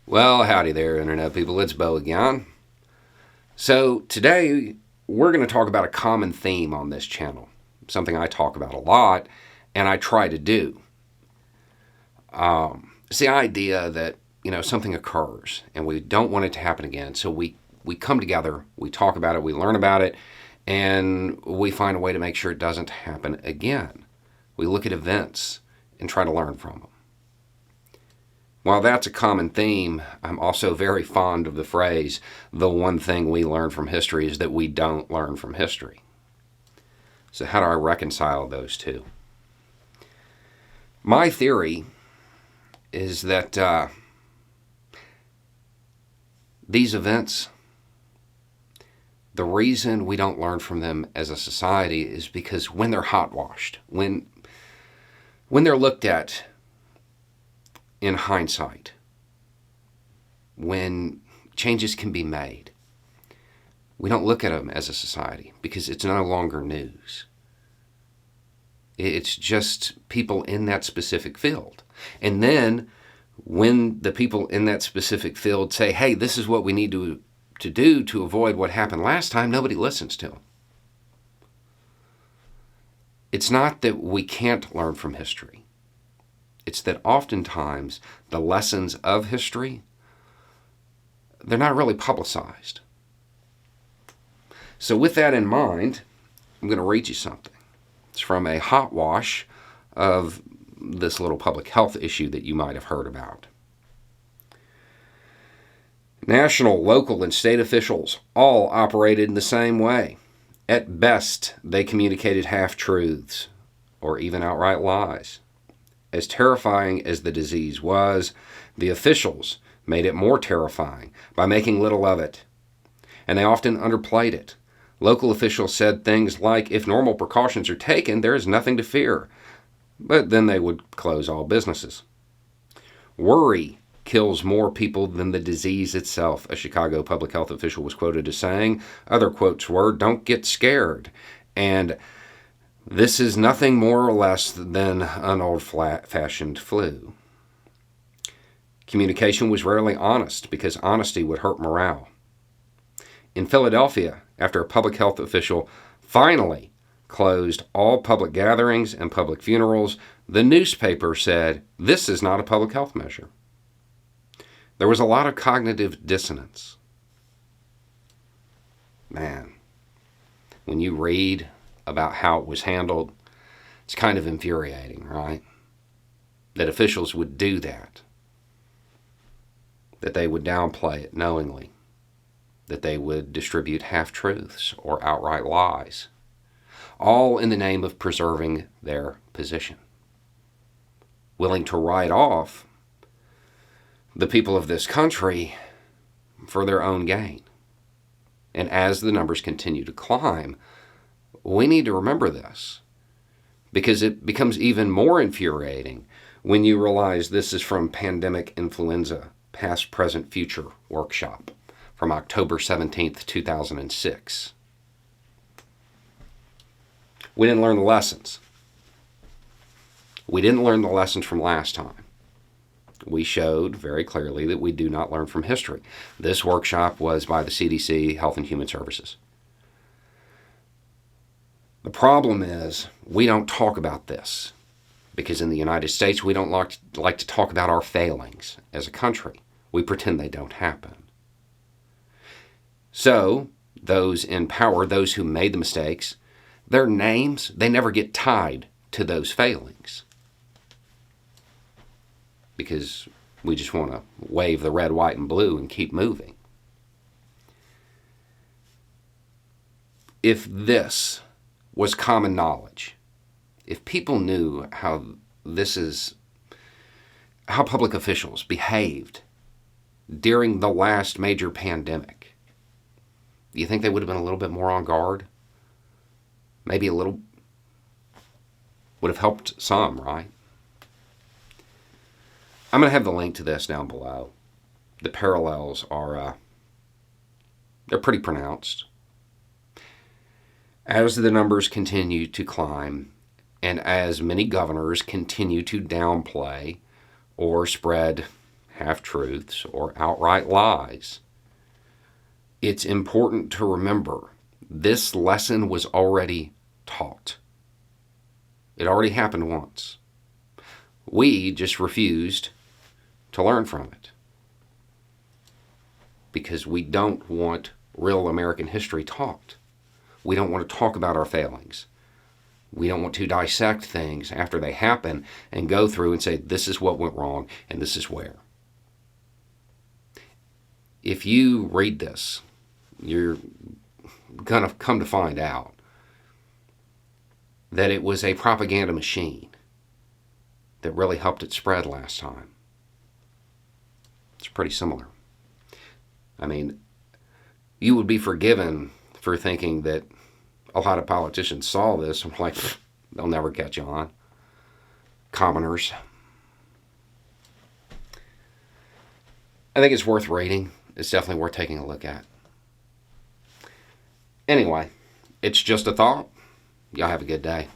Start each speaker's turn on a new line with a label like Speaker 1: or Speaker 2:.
Speaker 1: Well, howdy there, Internet people. It's Bo again. So, today we're going to talk about a common theme on this channel, something I talk about a lot and I try to do. It's the idea that, something occurs and we don't want it to happen again. So we come together, we talk about it, we learn about it, and we find a way to make sure it doesn't happen again. We look at events and try to learn from them. While that's a common theme, I'm also very fond of the phrase, the one thing we learn from history is that we don't learn from history. So how do I reconcile those two? My theory is that these events, the reason we don't learn from them as a society is because when they're hot-washed, when they're looked at in hindsight, when changes can be made, we don't look at them as a society because it's no longer news. It's just people in that specific field. And then when the people in that specific field say, hey, this is what we need to do to avoid what happened last time, nobody listens to them. It's not that we can't learn from history. It's that oftentimes the lessons of history, they're not really publicized. So with that in mind, I'm going to read you something. It's from a hot wash of this little public health issue that you might have heard about. National, local, and state officials all operated in the same way. At best, they communicated half-truths or even outright lies. As terrifying as the disease was, the officials made it more terrifying by making little of it. And they often underplayed it. Local officials said things like, if normal precautions are taken, there is nothing to fear. But then they would close all businesses. Worry kills more people than the disease itself, a Chicago public health official was quoted as saying. Other quotes were, don't get scared. And this is nothing more or less than an old-fashioned flu. Communication was rarely honest because honesty would hurt morale. In Philadelphia, after a public health official finally closed all public gatherings and public funerals, the newspaper said, this is not a public health measure. There was a lot of cognitive dissonance. Man, when you read about how it was handled, it's kind of infuriating, right? That officials would do that. That they would downplay it knowingly. That they would distribute half-truths or outright lies. All in the name of preserving their position. Willing to write off the people of this country for their own gain. And as the numbers continue to climb, we need to remember this, because it becomes even more infuriating when you realize this is from Pandemic Influenza, Past, Present, Future Workshop from October 17th, 2006. We didn't learn the lessons. We didn't learn the lessons from last time. We showed very clearly that we do not learn from history. This workshop was by the CDC, Health and Human Services. The problem is we don't talk about this because in the United States we don't like to talk about our failings as a country. We pretend they don't happen. So those in power, those who made the mistakes, their names, they never get tied to those failings because we just want to wave the red, white, and blue and keep moving. If this was common knowledge, if people knew how public officials behaved during the last major pandemic, do you think they would have been a little bit more on guard? Maybe a little would have helped some, right? I'm going to have the link to this down below. The parallels are, they're pretty pronounced. As the numbers continue to climb, and as many governors continue to downplay or spread half-truths, or outright lies. It's important to remember this lesson was already taught. It already happened once. We just refused to learn from it because we don't want real American history taught. We don't want to talk about our failings. We don't want to dissect things after they happen and go through and say, this is what went wrong and this is where. If you read this, you're going to come to find out that it was a propaganda machine that really helped it spread last time. It's pretty similar. I mean, you would be forgiven for thinking that a lot of politicians saw this and were like, they'll never catch on. Commoners. I think it's worth reading. It's definitely worth taking a look at. Anyway, it's just a thought. Y'all have a good day.